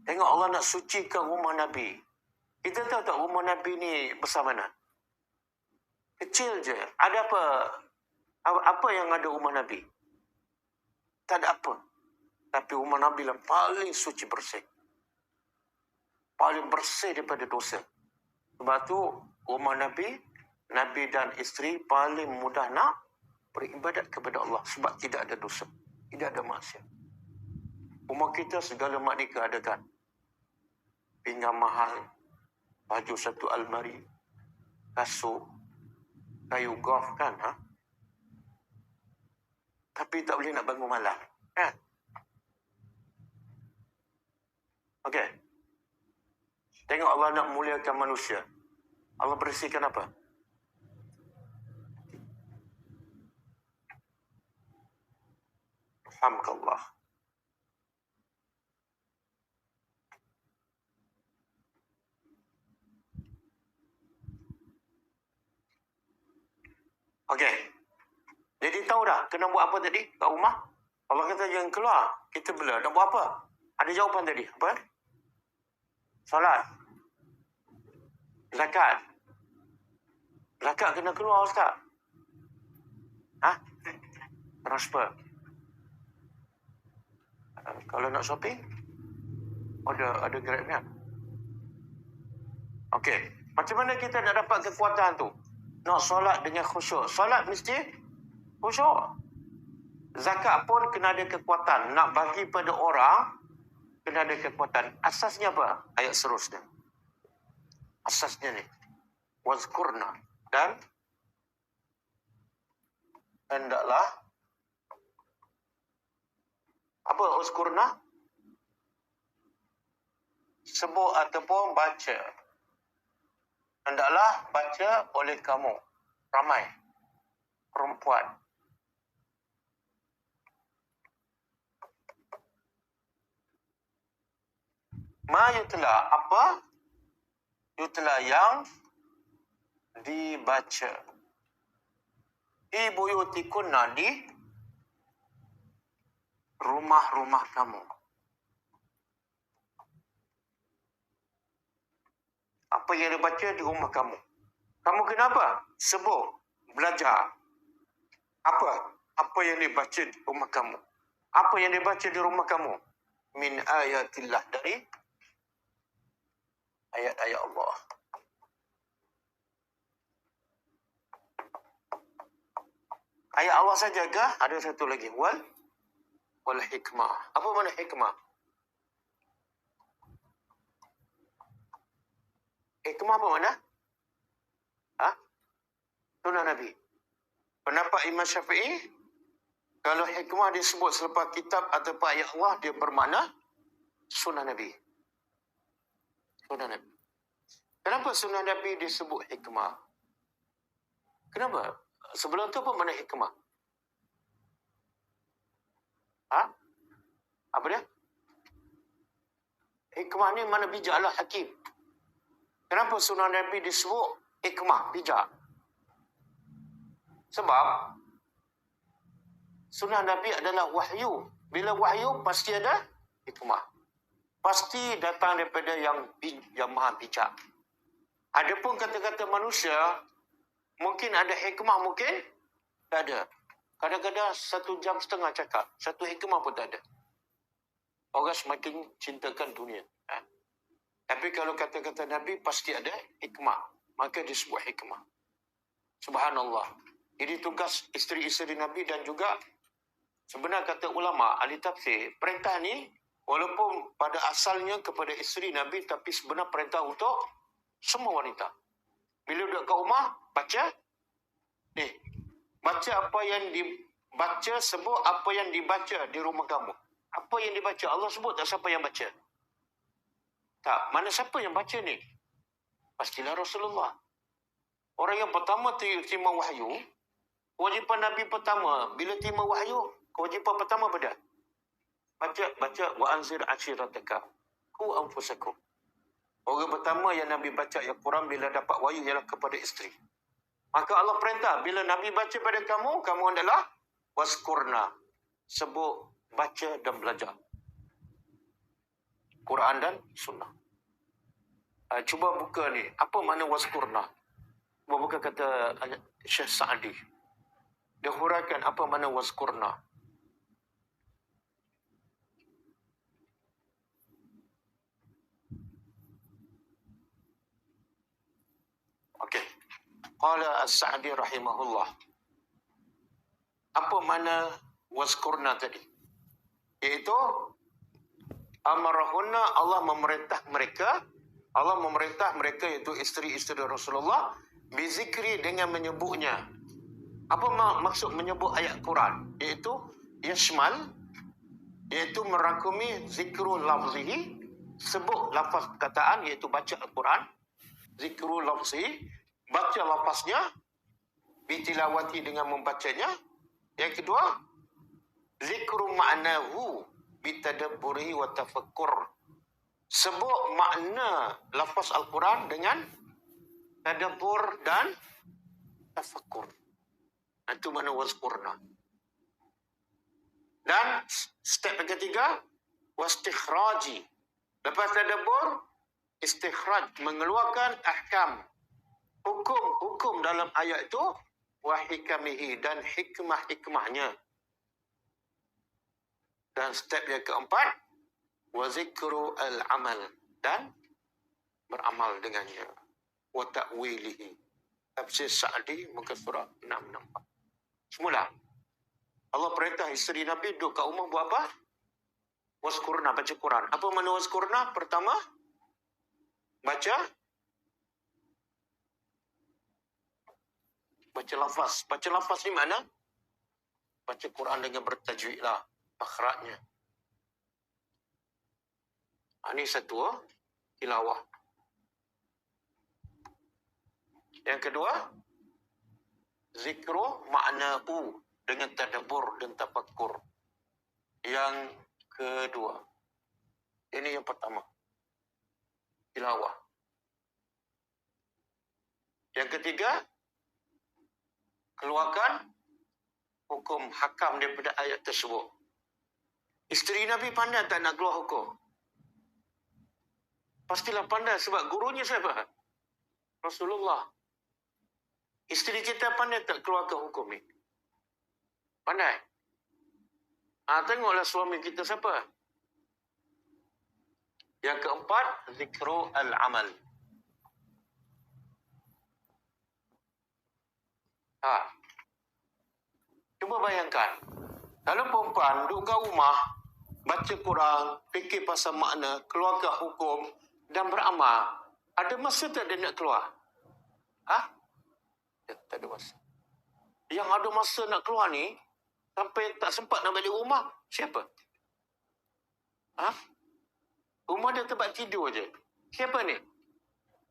Tengok Allah nak sucikan rumah Nabi. Kita tahu tak rumah Nabi ni besar mana? Kecil je. Ada apa? Apa yang ada rumah Nabi? Tak ada apa. Tapi rumah Nabi lah paling suci bersih. Paling bersih daripada dosa. Sebab tu rumah Nabi, Nabi dan isteri paling mudah nak beribadat kepada Allah. Sebab tidak ada dosa. Tidak ada maksiat. Rumah kita segala mak nikah ada kan? Pinggan mahal, baju satu almari, kasut, kayu golf kan? Ha? Tapi tak boleh nak bangun malam. Kan? Okey. Tengok Allah nak muliakan manusia. Allah bersihkan apa? Alhamdulillah. Okey. Jadi tahu dah kena buat apa tadi kat rumah? Allah kata jangan keluar. Kita bela. Nak buat apa? Ada jawapan tadi. Apa? Solat. Zakat. Zakat kena keluar, Ustaz. Ha? Transfer. Kalau nak shopping, ada Grab kan? Okey. Macam mana kita nak dapat kekuatan tu? Nak solat dengan khusyuk. Solat mesti khusyuk. Zakat pun kena ada kekuatan. Nak bagi pada orang, kena ada kekuatan. Asasnya apa? Ayat seterusnya. Asasnya ni. Wazkurna. Dan hendaklah apa wazkurna? Sebut ataupun baca. Hendaklah baca oleh kamu. Ramai. Perempuan. Ma yutla. Apa? Yutla yang dibaca. Ibuyutikunna di rumah-rumah kamu. Apa yang dibaca di rumah kamu. Kamu kenapa? Sebut. Belajar. Apa yang dibaca di rumah kamu. Apa yang dibaca di rumah kamu. Min ayatillah. Dari ayat-ayat Allah. Ayat Allah saja ke? Ada satu lagi. Wal hikmah. Apa mana hikmah? Hikmah apa mana? Sunnah Nabi. Pendapat Imam Syafi'i, kalau hikmah disebut selepas kitab atau ayat Allah, dia bermakna sunnah Nabi. Sunnah Nabi. Kenapa sunnah Nabi disebut hikmah? Kenapa? Sebelum tu apa mana hikmah? Apa dia? Hikmah ni mana bijak lah, hakim. Kenapa sunnah Nabi disebut hikmah, bijak? Sebab sunnah Nabi adalah wahyu. Bila wahyu, pasti ada hikmah. Pasti datang daripada yang maha bijak. Adapun kata-kata manusia, mungkin ada hikmah, mungkin tak ada. Kadang-kadang 1 jam setengah cakap, satu hikmah pun tak ada. Orang semakin cintakan dunia. Tapi kalau kata-kata Nabi, pasti ada hikmah. Maka disebut hikmah. Subhanallah. Jadi tugas isteri-isteri Nabi dan juga sebenar kata ulama, ahli tafsir, perintah ni walaupun pada asalnya kepada isteri Nabi, tapi sebenar perintah untuk semua wanita. Bila duduk kat rumah, baca. Baca apa yang dibaca, sebut apa yang dibaca di rumah kamu. Apa yang dibaca? Allah sebut tak siapa yang baca? Tak. Mana siapa yang baca ni? Pastilah Rasulullah. Orang yang pertama terima wahyu, kewajipan Nabi pertama, bila terima wahyu, kewajipan pertama apa dia? Baca wa anzir ashirataka ku anfusakum. Orang pertama yang Nabi baca ayat Quran bila dapat wahyu ialah kepada isteri. Maka Allah perintah, bila Nabi baca pada kamu, kamu adalah waskurna. Sebut, baca dan belajar. Quran dan sunnah. Cuba buka ni. Apa makna waskurna? Cuba buka kata Syekh Sa'di. Dia huraikan apa makna waskurna. Okey. Qala As-Sa'di rahimahullah. Apa makna waskurna tadi? Iaitu amarahunna, Allah memerintah mereka iaitu isteri-isteri Rasulullah bizikri, dengan menyebutnya. Apa maksud menyebut ayat Quran? Iaitu yashmal, iaitu merangkumi zikrul lafzihi, sebut lafaz perkataan iaitu baca Al-Quran, zikrul lafzihi, baca lafaznya, bitilawati, dengan membacanya. Yang kedua, zikru ma'nahu bitadabburihi wa tafakkur, sebut makna lafaz Al-Quran dengan tadabbur dan tafakkur. Itu makna waskurna. Dan step yang ketiga, wastikhraji. Lepas tadabbur, istikhraj, mengeluarkan ahkam, hukum-hukum dalam ayat itu, wa hikamihi, dan hikmah-hikmahnya. Dan step yang keempat, wa zikru al-amal, dan beramal dengannya. Wa ta'wilihi. Tafsir Sa'di muka surat 664. Semula Allah perintah isteri Nabi duduk kat rumah buat apa? Waskurna, baca Quran. Apa makna waskurna? Pertama, baca lafaz. Baca lafaz ni mana? Baca Quran dengan bertajwid lah, makhrajnya. Ini satu, tilawah. Yang kedua, zikru ma'nahu, dengan tadabbur dan tafakkur. Yang kedua. Ini yang pertama. Tilawah. Yang ketiga, keluarkan hukum hakam daripada ayat tersebut. Isteri Nabi pandai tak nak keluar hukum? Pastilah pandai, sebab gurunya siapa? Rasulullah. Isteri kita pandai tak keluarkan hukum ni? Pandai. Tengoklah suami kita siapa. Yang keempat, zikru al-amal. Cuba bayangkan, kalau perempuan duduk kat rumah, baca Quran, fikir pasal makna, keluarkan hukum dan beramal, ada masa tak dia nak keluar? Tak ada masa. Yang ada masa nak keluar ni, sampai tak sempat nak balik rumah, siapa? Rumah dia tempat tidur je. Siapa ni?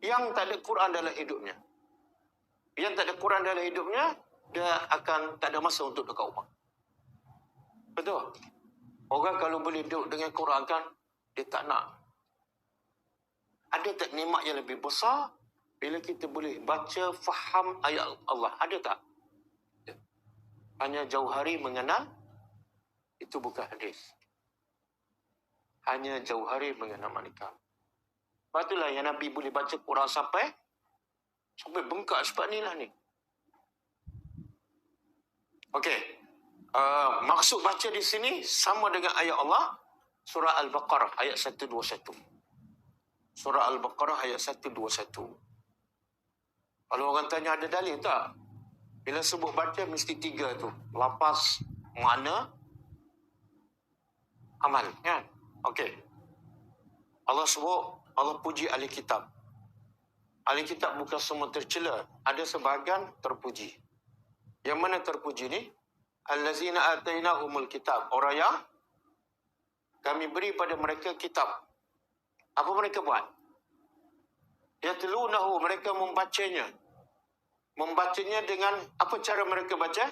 Yang tak ada Quran dalam hidupnya. Yang tak ada Quran dalam hidupnya, dia akan tak ada masa untuk dekat rumah. Betul? Orang kalau boleh duduk dengan Quran kan, dia tak nak. Ada tak nikmat yang lebih besar bila kita boleh baca, faham ayat Allah? Ada tak? Hanya jauh hari mengenal, itu bukan hadis. Hanya jauh hari mengenal malaikat. Sebab itulah yang Nabi boleh baca Quran sampai bengkak sebab ni lah ni. Okey. Maksud baca di sini sama dengan ayat Allah, surah Al-Baqarah ayat 121. Surah Al-Baqarah ayat 121. Kalau orang tanya ada dalil tak? Bila sebut baca mesti 3 tu. Lafaz, makna, amal. Kan? Okey. Allah sebut, Allah puji ahli kitab. Ahli kitab bukan semua tercela. Ada sebahagian terpuji. Yang mana terpuji ni? Allazina atainahumul kitab. Orang yang kami beri pada mereka kitab. Apa mereka buat? Yatlunahu, mereka membacanya. Membacanya dengan apa cara mereka baca?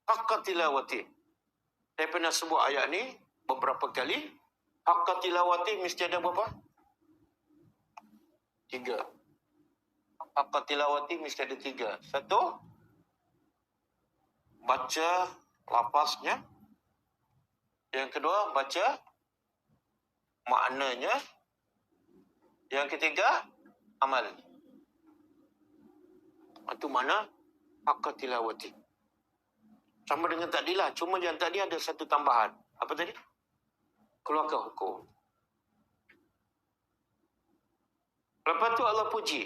Haqqa tilawati. Saya pernah sebut ayat ni beberapa kali. Haqqa tilawati mesti ada berapa? 3. Haqqa tilawati mesti ada 3. 1, baca lafaznya. Yang kedua, baca maknanya. Yang ketiga, amal. Itu mana haqqa tilawati. Sama dengan tadi lah. Cuma yang tadi ada satu tambahan. Apa tadi? Keluarkan hukum. Lepas tu Allah puji.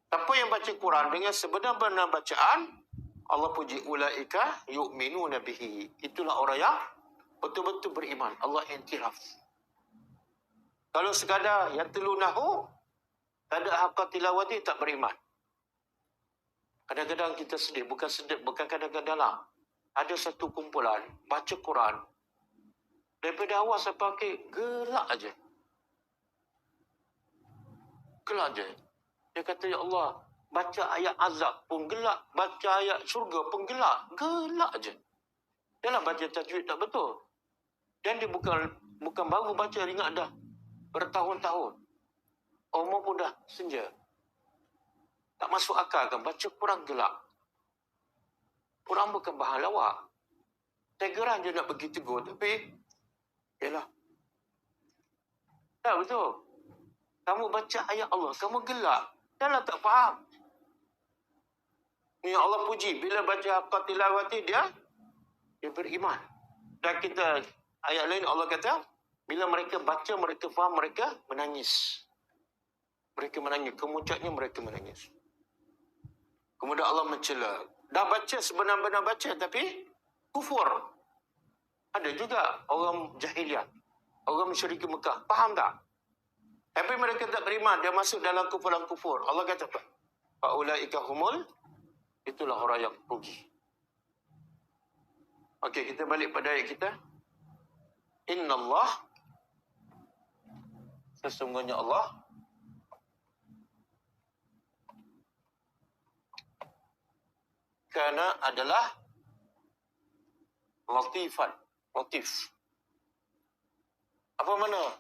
Siapa yang baca Quran dengan sebenar-benar bacaan, Allah puji, ulaika yu'minuna bihi. Itulah orang yang betul-betul beriman. Allah intiraf. Kalau sekadar yang telu nahu, tak ada haqqa tilawati, tak beriman. Kadang-kadang kita sedih. Bukan kadang-kadang lah. Ada satu kumpulan, baca Quran. Daripada awal sampai akhir, gelak aja. Gelak aja. Dia kata, ya Allah, baca ayat azab pun gelak. Baca ayat syurga pun gelak. Gelak aja. Dia lah baca tajwid tak betul. Dan dia bukan baru baca, ingat dah bertahun-tahun. Umur pun dah senja. Tak masuk akal kan. Baca Quran gelak. Quran bukan bahan lawak. Tegeran je nak pergi tegur. Tapi, yalah. Tak betul. Kamu baca ayat Allah, kamu gelak. Dahlah tak faham. Ni Allah puji. Bila baca haqqa tilawati, dia beriman. Dan kita, ayat lain Allah kata, bila mereka baca, mereka faham, mereka menangis. Mereka menangis. Kemuncaknya mereka menangis. Kemudian Allah mencela. Dah baca, sebenar-benar baca, tapi kufur. Ada juga orang jahiliah. Orang musyrik Mekah. Faham tak? Tapi mereka tak beriman. Dia masuk dalam kufur. Allah kata apa? Fa'ulaika humul. Itulah orang yang rugi. Okey, kita balik pada ayat kita. Inna Allah. Sesungguhnya Allah. Kana adalah latifan. Latif. Apa mana?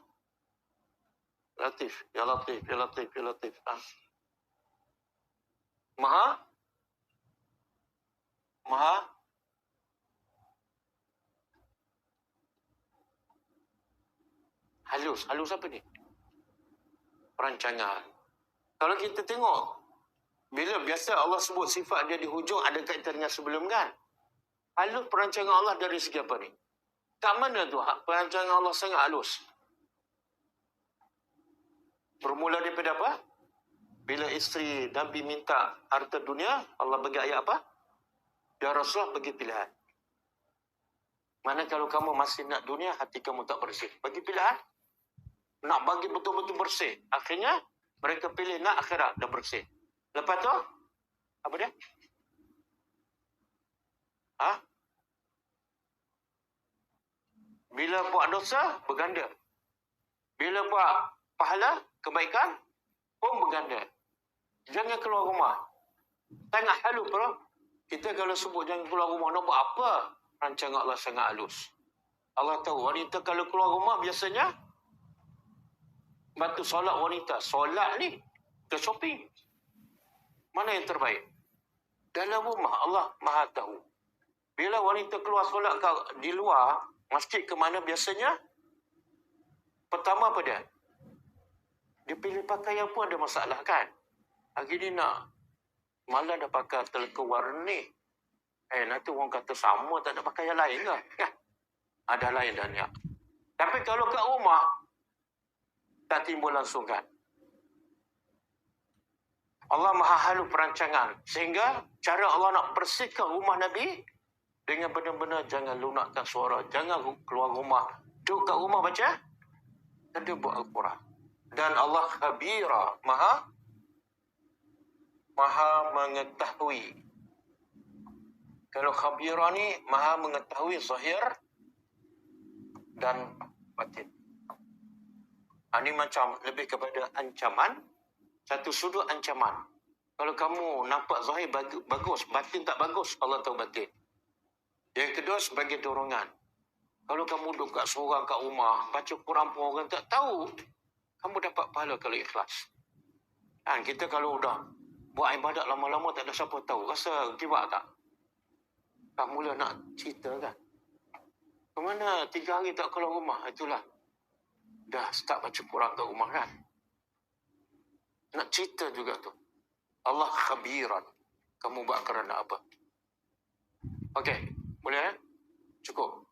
Latif. Ya latif, ya latif, ya latif. Maha halus. Halus apa ni? Perancangan. Kalau kita tengok, bila biasa Allah sebut sifat dia di hujung, ada kaitan dengan sebelum kan? Halus perancangan Allah dari segi apa ni? Kat mana tu perancangan Allah sangat halus? Bermula daripada apa? Bila isteri Nabi minta harta dunia, Allah bagi ayat apa? Ya Rasulullah bagi pilihan. Mana kalau kamu masih nak dunia, hati kamu tak bersih. Bagi pilihan. Nak bagi betul-betul bersih. Akhirnya, mereka pilih nak akhirat dah bersih. Lepas tu, apa dia? Bila buat dosa, berganda. Bila buat pahala, kebaikan, pun berganda. Jangan keluar rumah. Sangat halus, bro. Kita kalau sebut jangan keluar rumah, nak buat apa? Rancangan Allah sangat halus. Allah tahu, wanita kalau keluar rumah, biasanya, bantu solat wanita. Solat ni, ke shopping. Mana yang terbaik? Dalam rumah, Allah Maha tahu. Bila wanita keluar solat di luar, masjid ke mana biasanya? Pertama apa dia? Dia pilih pakaian pun ada masalah kan? Hari ni nak malah dah pakai teleka warni. Nanti orang kata sama, tak ada pakaian lain ke? Kan? Ada lain dan ya. Tapi kalau kat rumah, tak timbul langsung kan? Allah Maha halus perancangan. Sehingga cara Allah nak bersihkan rumah Nabi dengan benar-benar jangan lunakkan suara. Jangan keluar rumah. Duduk kat rumah baca. Dan dia buat Al-Quran. Dan Allah khabira. Maha mengetahui. Kalau khabira ni maha mengetahui zahir dan batin. Ini macam lebih kepada ancaman. Satu sudut ancaman. Kalau kamu nampak zahir bagus, batin tak bagus, Allah tahu batin. Yang kedua sebagai dorongan. Kalau kamu duduk kat seorang kat rumah, baca Quran pun orang tak tahu, kamu dapat pahala kalau ikhlas. Dan kita kalau dah buat ibadat lama-lama tak ada siapa tahu, rasa kibak tak? Tak mula nak cerita kan? Kemana 3 hari tak keluar rumah? Itulah. dah start baca Quran kat rumah kan? Nak cerita juga tu. Allah khabiran. Kamu buat kerana apa? Okey, boleh Cukup.